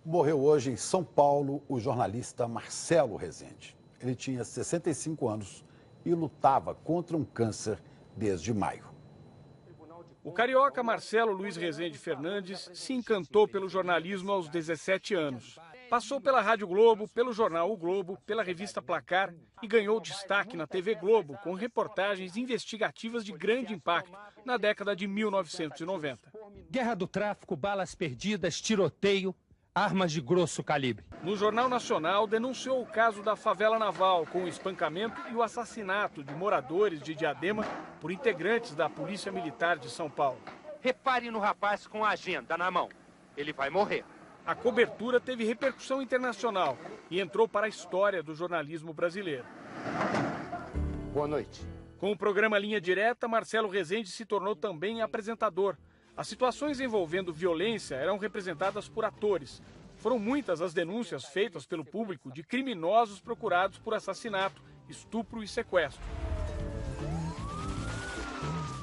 Morreu hoje em São Paulo o jornalista Marcelo Rezende. Ele tinha 65 anos e lutava contra um câncer desde maio. O carioca Marcelo Luiz Rezende Fernandes se encantou pelo jornalismo aos 17 anos. Passou pela Rádio Globo, pelo jornal O Globo, pela revista Placar e ganhou destaque na TV Globo com reportagens investigativas de grande impacto na década de 1990. Guerra do tráfico, balas perdidas, tiroteio, armas de grosso calibre. No Jornal Nacional, denunciou o caso da favela naval, com o espancamento e o assassinato de moradores de Diadema por integrantes da Polícia Militar de São Paulo. Repare no rapaz com a agenda na mão. Ele vai morrer. A cobertura teve repercussão internacional e entrou para a história do jornalismo brasileiro. Boa noite. Com o programa Linha Direta, Marcelo Rezende se tornou também apresentador. As situações envolvendo violência eram representadas por atores. Foram muitas as denúncias feitas pelo público de criminosos procurados por assassinato, estupro e sequestro.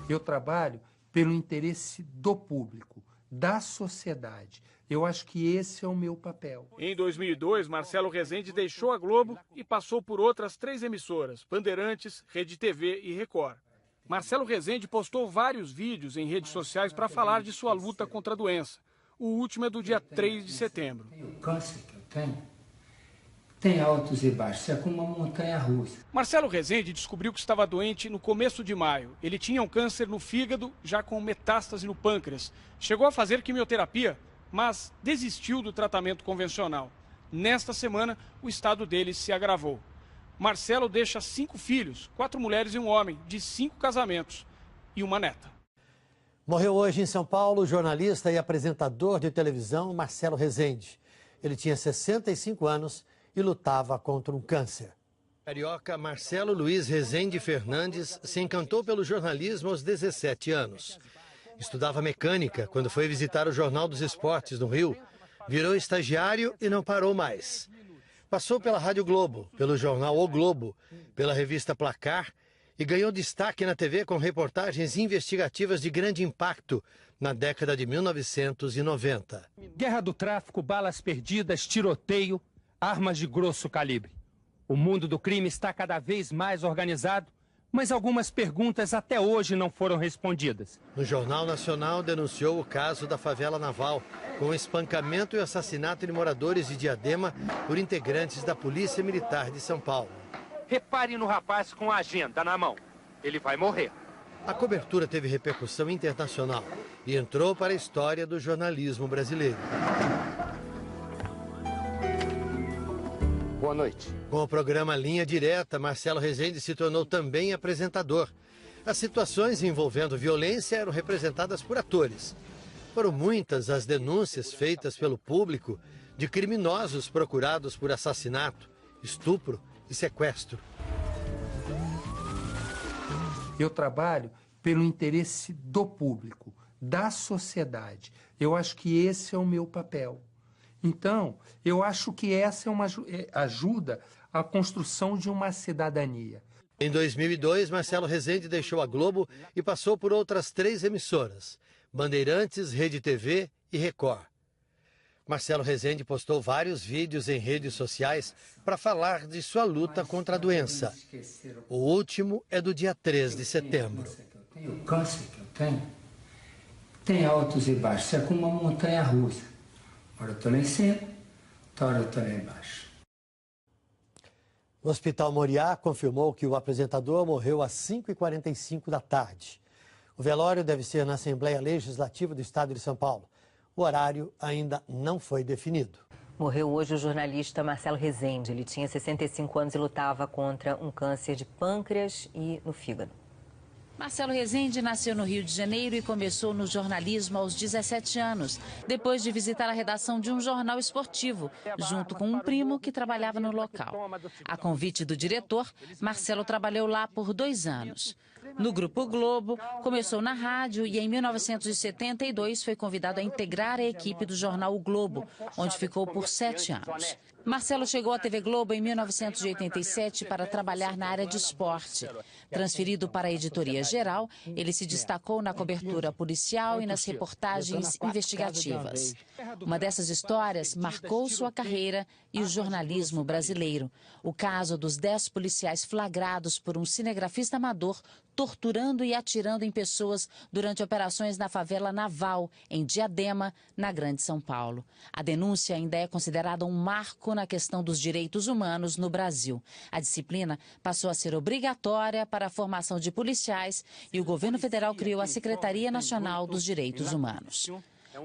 Eu trabalho pelo interesse do público, da sociedade. Eu acho que esse é o meu papel. Em 2002, Marcelo Rezende deixou a Globo e passou por outras 3 emissoras, Bandeirantes, Rede TV e Record. Marcelo Rezende postou vários vídeos em redes sociais para falar de sua luta contra a doença. O último é do dia 3 de setembro. O câncer que eu tenho tem altos e baixos, é como uma montanha russa. Marcelo Rezende descobriu que estava doente no começo de maio. Ele tinha um câncer no fígado, já com metástase no pâncreas. Chegou a fazer quimioterapia, mas desistiu do tratamento convencional. Nesta semana, o estado dele se agravou. Marcelo deixa 5 filhos, 4 mulheres e um homem, de 5 casamentos e uma neta. Morreu hoje em São Paulo o jornalista e apresentador de televisão Marcelo Rezende. Ele tinha 65 anos e lutava contra um câncer. Carioca Marcelo Luiz Rezende Fernandes se encantou pelo jornalismo aos 17 anos. Estudava mecânica quando foi visitar o Jornal dos Esportes no Rio. Virou estagiário e não parou mais. Passou pela Rádio Globo, pelo jornal O Globo, pela revista Placar e ganhou destaque na TV com reportagens investigativas de grande impacto na década de 1990. Guerra do tráfico, balas perdidas, tiroteio, armas de grosso calibre. O mundo do crime está cada vez mais organizado, mas algumas perguntas até hoje não foram respondidas. No Jornal Nacional denunciou o caso da favela naval, com o espancamento e o assassinato de moradores de Diadema por integrantes da Polícia Militar de São Paulo. Repare no rapaz com a agenda na mão. Ele vai morrer. A cobertura teve repercussão internacional e entrou para a história do jornalismo brasileiro. Boa noite. Com o programa Linha Direta, Marcelo Rezende se tornou também apresentador. As situações envolvendo violência eram representadas por atores. Foram muitas as denúncias feitas pelo público de criminosos procurados por assassinato, estupro e sequestro. Eu trabalho pelo interesse do público, da sociedade. Eu acho que esse é o meu papel. Então, eu acho que essa é uma ajuda à construção de uma cidadania. Em 2002, Marcelo Rezende deixou a Globo e passou por outras 3 emissoras, Bandeirantes, Rede TV e Record. Marcelo Rezende postou vários vídeos em redes sociais para falar de sua luta contra a doença. O último é do dia 3 de setembro. O câncer que eu tenho tem altos e baixos, é como uma montanha russa. Hora eu estou lá em cima, hora eu estou lá embaixo. O Hospital Moriá confirmou que o apresentador morreu às 5h45 da tarde. O velório deve ser na Assembleia Legislativa do Estado de São Paulo. O horário ainda não foi definido. Morreu hoje o jornalista Marcelo Rezende. Ele tinha 65 anos e lutava contra um câncer de pâncreas e no fígado. Marcelo Rezende nasceu no Rio de Janeiro e começou no jornalismo aos 17 anos, depois de visitar a redação de um jornal esportivo, junto com um primo que trabalhava no local. A convite do diretor, Marcelo trabalhou lá por 2 anos. No Grupo Globo, começou na rádio e em 1972 foi convidado a integrar a equipe do jornal O Globo, onde ficou por 7 anos. Marcelo chegou à TV Globo em 1987 para trabalhar na área de esporte. Transferido para a editoria geral, ele se destacou na cobertura policial e nas reportagens investigativas. Uma dessas histórias marcou sua carreira e o jornalismo brasileiro. O caso dos 10 policiais flagrados por um cinegrafista amador torturando e atirando em pessoas durante operações na favela Naval, em Diadema, na Grande São Paulo. A denúncia ainda é considerada um marco na questão dos direitos humanos no Brasil. A disciplina passou a ser obrigatória para a formação de policiais e o governo federal criou a Secretaria Nacional dos Direitos Humanos.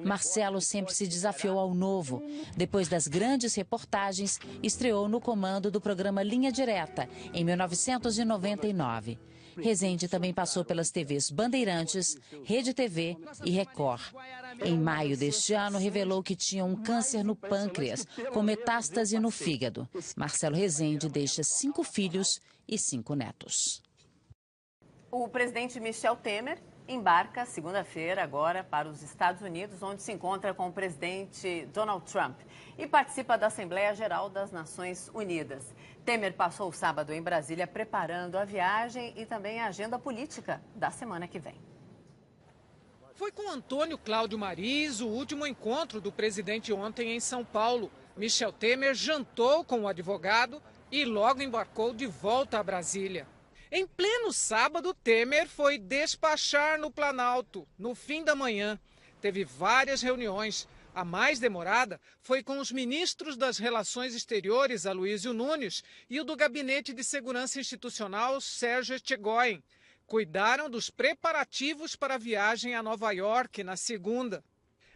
Marcelo sempre se desafiou ao novo. Depois das grandes reportagens, estreou no comando do programa Linha Direta, em 1999. Rezende também passou pelas TVs Bandeirantes, Rede TV e Record. Em maio deste ano, revelou que tinha um câncer no pâncreas, com metástase no fígado. Marcelo Rezende deixa 5 filhos e 5 netos. O presidente Michel Temer embarca segunda-feira agora para os Estados Unidos, onde se encontra com o presidente Donald Trump e participa da Assembleia Geral das Nações Unidas. Temer passou o sábado em Brasília preparando a viagem e também a agenda política da semana que vem. Foi com Antônio Cláudio Mariz o último encontro do presidente ontem em São Paulo. Michel Temer jantou com o advogado e logo embarcou de volta a Brasília. Em pleno sábado, Temer foi despachar no Planalto, no fim da manhã. Teve várias reuniões. A mais demorada foi com os ministros das Relações Exteriores, Aloysio Nunes, e o do Gabinete de Segurança Institucional, Sérgio Etchegoyen. Cuidaram dos preparativos para a viagem a Nova York na segunda.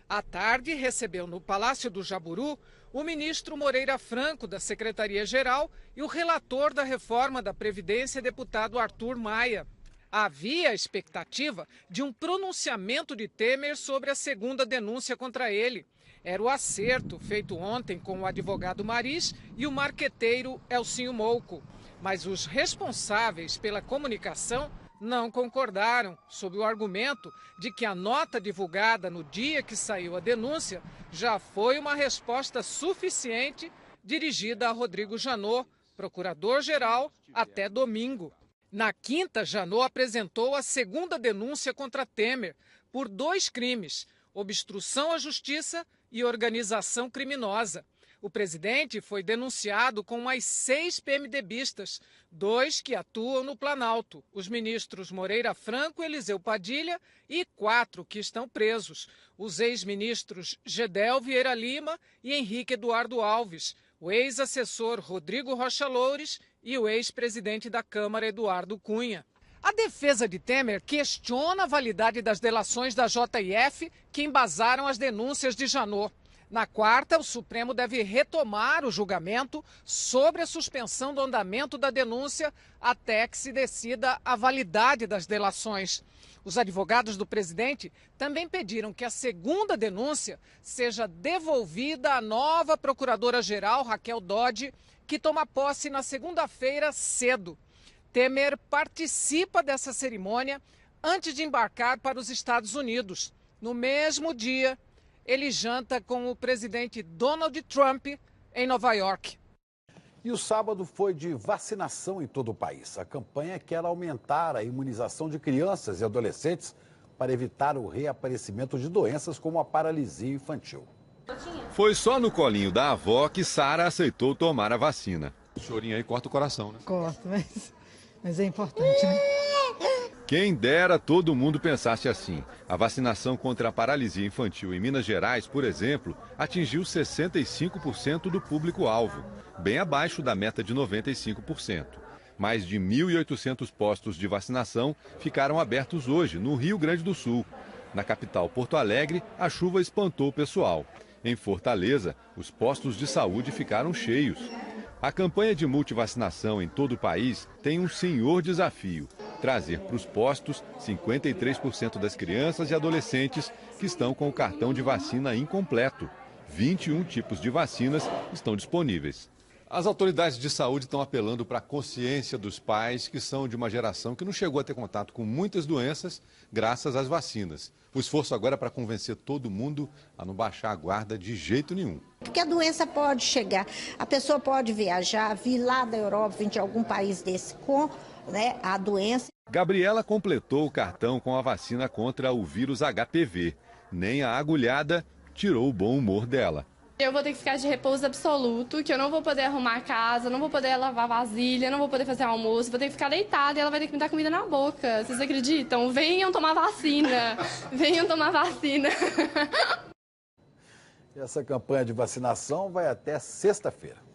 À tarde, recebeu no Palácio do Jaburu o ministro Moreira Franco, da Secretaria-Geral, e o relator da reforma da Previdência, deputado Arthur Maia. Havia a expectativa de um pronunciamento de Temer sobre a segunda denúncia contra ele. Era o acerto feito ontem com o advogado Mariz e o marqueteiro Elcinho Mouco. Mas os responsáveis pela comunicação não concordaram, sob o argumento de que a nota divulgada no dia que saiu a denúncia já foi uma resposta suficiente dirigida a Rodrigo Janot, procurador-geral, até domingo. Na quinta, Janot apresentou a segunda denúncia contra Temer por 2 crimes: obstrução à justiça e organização criminosa. O presidente foi denunciado com mais 6 PMDBistas, 2 que atuam no Planalto, os ministros Moreira Franco, Eliseu Padilha, e 4 que estão presos, os ex-ministros Gedel Vieira Lima e Henrique Eduardo Alves, o ex-assessor Rodrigo Rocha Loures e o ex-presidente da Câmara, Eduardo Cunha. A defesa de Temer questiona a validade das delações da JF que embasaram as denúncias de Janot. Na quarta, o Supremo deve retomar o julgamento sobre a suspensão do andamento da denúncia até que se decida a validade das delações. Os advogados do presidente também pediram que a segunda denúncia seja devolvida à nova procuradora-geral, Raquel Dodge, que toma posse na segunda-feira cedo. Temer participa dessa cerimônia antes de embarcar para os Estados Unidos. No mesmo dia, ele janta com o presidente Donald Trump em Nova York. E o sábado foi de vacinação em todo o país. A campanha quer aumentar a imunização de crianças e adolescentes para evitar o reaparecimento de doenças como a paralisia infantil. Foi só no colinho da avó que Sara aceitou tomar a vacina. O chorinho aí corta o coração, né? Corta, mas é importante, né? Quem dera todo mundo pensasse assim. A vacinação contra a paralisia infantil em Minas Gerais, por exemplo, atingiu 65% do público-alvo, bem abaixo da meta de 95%. Mais de 1.800 postos de vacinação ficaram abertos hoje, no Rio Grande do Sul. Na capital, Porto Alegre, a chuva espantou o pessoal. Em Fortaleza, os postos de saúde ficaram cheios. A campanha de multivacinação em todo o país tem um senhor desafio: trazer para os postos 53% das crianças e adolescentes que estão com o cartão de vacina incompleto. 21 tipos de vacinas estão disponíveis. As autoridades de saúde estão apelando para a consciência dos pais, que são de uma geração que não chegou a ter contato com muitas doenças graças às vacinas. O esforço agora é para convencer todo mundo a não baixar a guarda de jeito nenhum. Porque a doença pode chegar, a pessoa pode viajar, vir lá da Europa, vir de algum país desse com a doença. Gabriela completou o cartão com a vacina contra o vírus HPV. Nem a agulhada tirou o bom humor dela. Eu vou ter que ficar de repouso absoluto, que eu não vou poder arrumar a casa, não vou poder lavar vasilha, não vou poder fazer almoço, vou ter que ficar deitada e ela vai ter que me dar comida na boca. Vocês acreditam? Venham tomar vacina. Venham tomar vacina. Essa campanha de vacinação vai até sexta-feira.